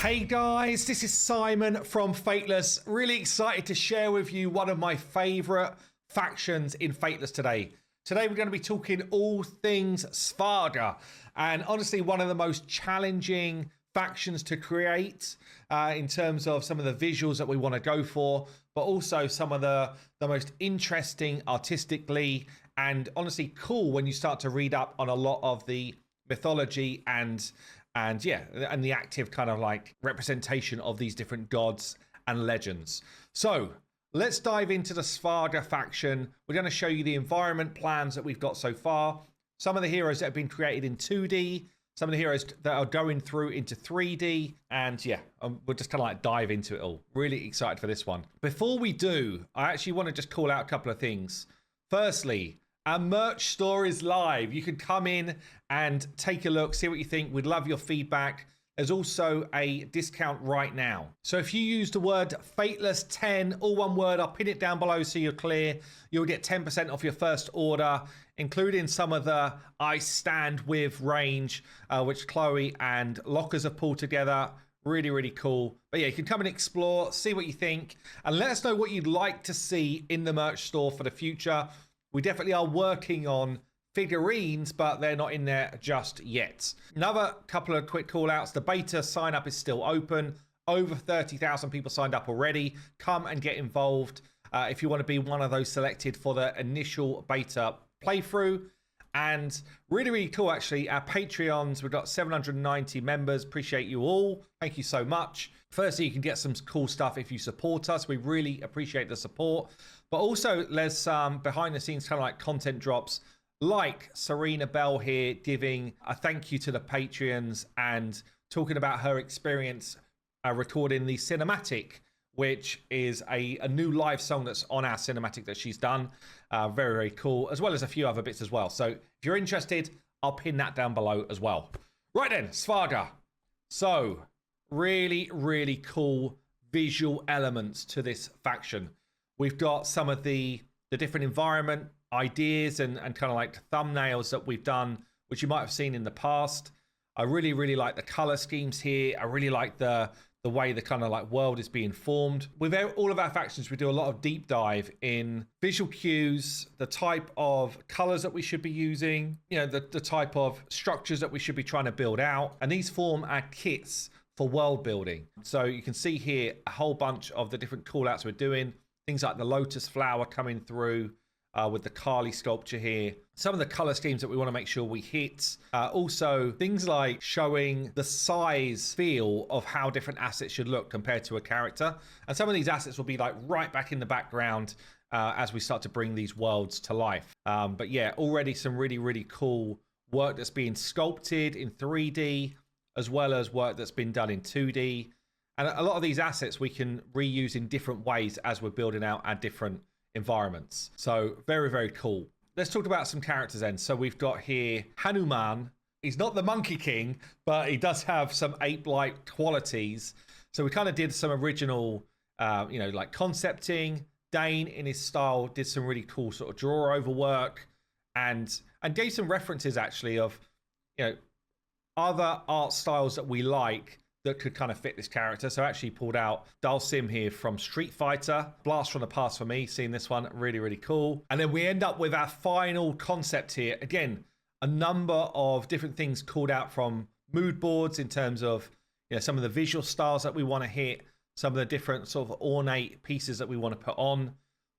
Hey guys, this is Simon from Fateless. Really excited to share with you one of my favorite factions in Fateless today. Today we're going to be talking all things SVARGA, and honestly one of the most challenging factions to create in terms of some of the visuals that we want to go for, but also some of the most interesting artistically and honestly cool when you start to read up on a lot of the mythology and the active kind of like representation of these different gods and legends. So let's dive into the SVARGA faction. We're going to show you the environment plans that we've got so far, some of the heroes that have been created in 2D, some of the heroes that are going through into 3D, and we'll just kind of like dive into it all. Really excited for this one. Before we do, I actually want to just call out a couple of things. Firstly, our merch store is live. You can come in and take a look, see what you think. We'd love your feedback. There's also a discount right now. So if you use the word Fateless10, all one word, I'll pin it down below so you're clear. You'll get 10% off your first order, including some of the I Stand With range, which Chloe and Lockers have pulled together. Really, really cool. But yeah, you can come and explore, see what you think, and let us know what you'd like to see in the merch store for the future. We definitely are working on figurines, but they're not in there just yet. Another couple of quick call outs. The beta sign up is still open. Over 30,000 people signed up already. Come and get involved if you want to be one of those selected for the initial beta playthrough. And really, really cool, actually. Our Patreons, we've got 790 members. Appreciate you all. Thank you so much. Firstly, you can get some cool stuff if you support us. We really appreciate the support. But also, there's some behind the scenes kind of like content drops, like Serena Bell here giving a thank you to the Patreons and talking about her experience recording the cinematic, which is a new live song that's on our cinematic that she's done. Very, very cool, as well as a few other bits as well. So if you're interested, I'll pin that down below as well. Right then, SVARGA. So really, really cool visual elements to this faction. We've got some of the different environment ideas and kind of like thumbnails that we've done, which you might have seen in the past. I really, really like the color schemes here. I really like the way the kind of like world is being formed. With all of our factions, we do a lot of deep dive in visual cues, the type of colors that we should be using, you know, the type of structures that we should be trying to build out. And these form our kits for world building. So you can see here a whole bunch of the different call outs we're doing. Things like the lotus flower coming through with the Kali sculpture here. Some of the color schemes that we want to make sure we hit. Also, things like showing the size feel of how different assets should look compared to a character. And some of these assets will be like right back in the background as we start to bring these worlds to life. But yeah, already some really, really cool work that's being sculpted in 3D, as well as work that's been done in 2D. And a lot of these assets we can reuse in different ways as we're building out our different environments. So very, very cool. Let's talk about some characters then. So we've got here Hanuman. He's not the Monkey King, but he does have some ape-like qualities. So we kind of did some original, like concepting. Dane, in his style, did some really cool sort of draw over work and gave some references actually of, other art styles that we like that could kind of fit this character. So I actually pulled out Dalsim here from Street Fighter. Blast from the past for me, seeing this one, really, really cool. And then we end up with our final concept here. Again, a number of different things called out from mood boards in terms of, some of the visual styles that we want to hit, some of the different sort of ornate pieces that we want to put on.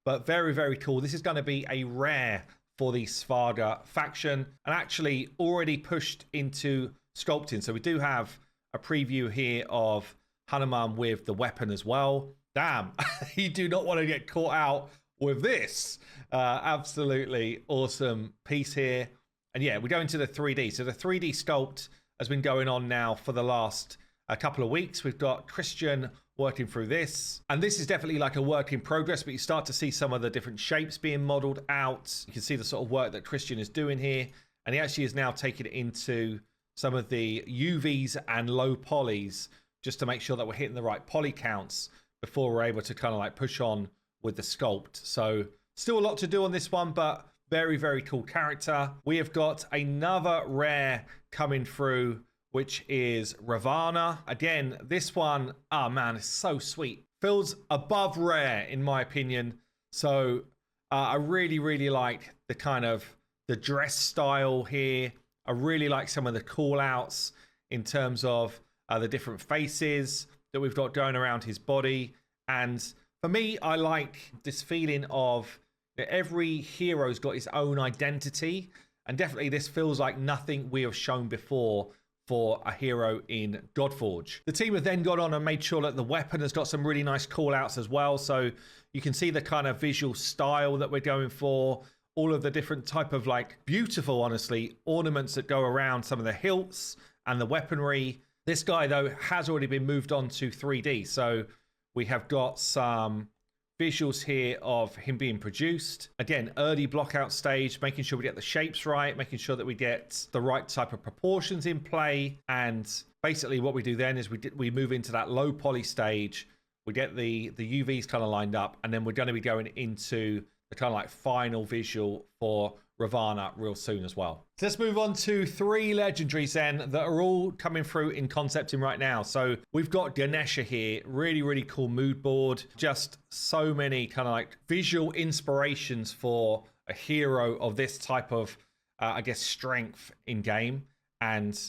But very, very cool. This is going to be a rare for the SVARGA faction and actually already pushed into sculpting. So we do have a preview here of Hanuman with the weapon as well. Damn, you do not want to get caught out with this. Absolutely awesome piece here. And yeah, we go into the 3D. So the 3D sculpt has been going on now for the last couple of weeks. We've got Christian working through this. And this is definitely like a work in progress, but you start to see some of the different shapes being modeled out. You can see the sort of work that Christian is doing here. And he actually is now taking it into some of the UVs and low polys just to make sure that we're hitting the right poly counts before we're able to kind of like push on with the sculpt. So still a lot to do on this one, but very, very cool character. We have got another rare coming through which is Ravana. Again, this one, oh man, it's so sweet. Feels above rare in my opinion. So I really, really like the kind of the dress style here. I really like some of the call outs in terms of the different faces that we've got going around his body. And for me, I like this feeling of that every hero's got his own identity. And definitely this feels like nothing we have shown before for a hero in Godforge. The team have then gone on and made sure that the weapon has got some really nice call outs as well. So you can see the kind of visual style that we're going for, all of the different type of like beautiful, honestly, ornaments that go around some of the hilts and the weaponry. This guy though has already been moved on to 3D. So we have got some visuals here of him being produced. Again, early block out stage, making sure we get the shapes right, making sure that we get the right type of proportions in play. And basically what we do then is we move into that low poly stage. We get the UVs kind of lined up, and then we're going to be going into the kind of like final visual for Ravana real soon as well. So let's move on to 3 legendaries then that are all coming through in concepting right now. So we've got Ganesha here, really, really cool mood board. Just so many kind of like visual inspirations for a hero of this type of, I guess, strength in game. And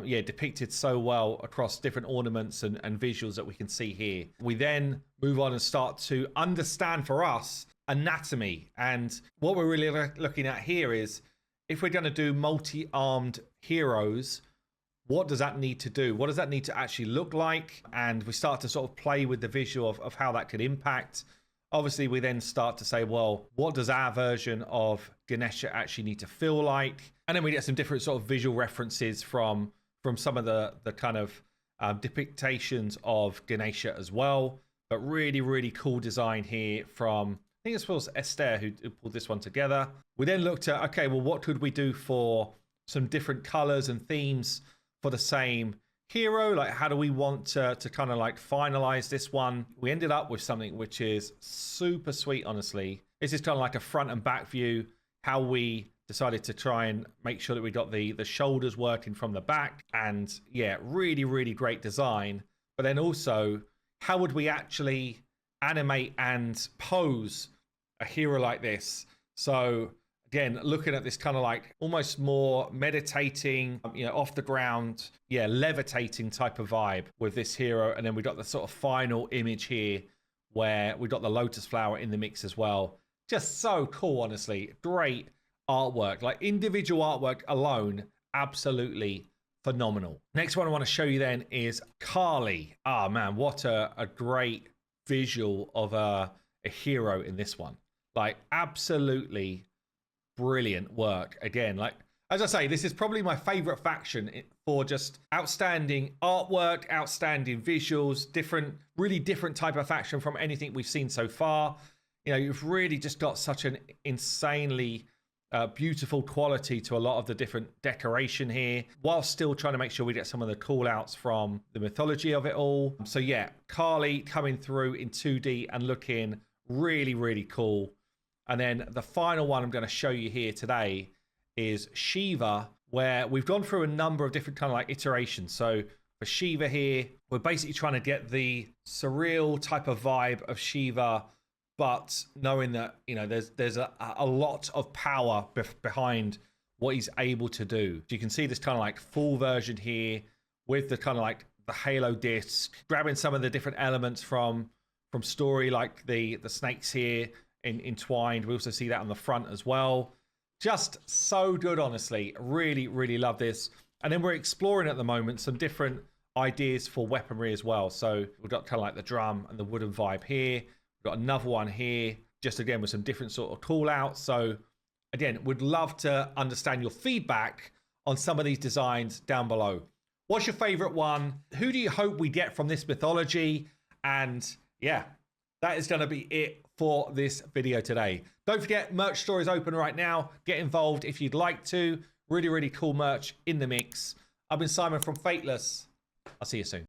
yeah, depicted so well across different ornaments and visuals that we can see here. We then move on and start to understand for us anatomy, and what we're really looking at here is if we're going to do multi-armed heroes, what does that need to do? What does that need to actually look like? And we start to sort of play with the visual of how that could impact. Obviously we then start to say, well, what does our version of Ganesha actually need to feel like? And then we get some different sort of visual references from some of the kind of depictions of Ganesha as well. But really, really cool design here from, I think it was Esther who pulled this one together. We then looked at, okay, well, what could we do for some different colors and themes for the same hero? Like, how do we want to kind of like finalize this one? We ended up with something which is super sweet, honestly. This is kind of like a front and back view, how we decided to try and make sure that we got the shoulders working from the back. And yeah, really, really great design. But then also, how would we actually animate and pose a hero like this? So again, looking at this kind of like almost more meditating, off the ground, yeah, levitating type of vibe with this hero. And then we got the sort of final image here where we got the lotus flower in the mix as well. Just so cool, honestly. Great artwork, like individual artwork alone, absolutely phenomenal. Next one I want to show you then is Kali. Ah, man, what a great visual of a hero in this one. Like, absolutely brilliant work. Again, like, as I say, this is probably my favorite faction for just outstanding artwork, outstanding visuals, really different type of faction from anything we've seen so far. You've really just got such an insanely beautiful quality to a lot of the different decoration here, while still trying to make sure we get some of the call outs from the mythology of it all. So yeah, Kali coming through in 2D and looking really, really cool. And then the final one I'm going to show you here today is Shiva, where we've gone through a number of different kind of like iterations. So for Shiva here, we're basically trying to get the surreal type of vibe of Shiva, but knowing that, there's a lot of power behind what he's able to do. So you can see this kind of like full version here with the kind of like the halo disc, grabbing some of the different elements from story, like the snakes here entwined. We also see that on the front as well. Just so good, honestly. Really, really love this. And then we're exploring at the moment some different ideas for weaponry as well. So we've got kind of like the drum and the wooden vibe here. Got another one here, just again with some different sort of call outs. So again, would love to understand your feedback on some of these designs down below. What's your favorite one? Who do you hope we get from this mythology? And yeah, that is going to be it for this video today. Don't forget, merch store is open right now. Get involved if you'd like to. Really, really cool merch in the mix. I've been Simon from Fateless. I'll see you soon.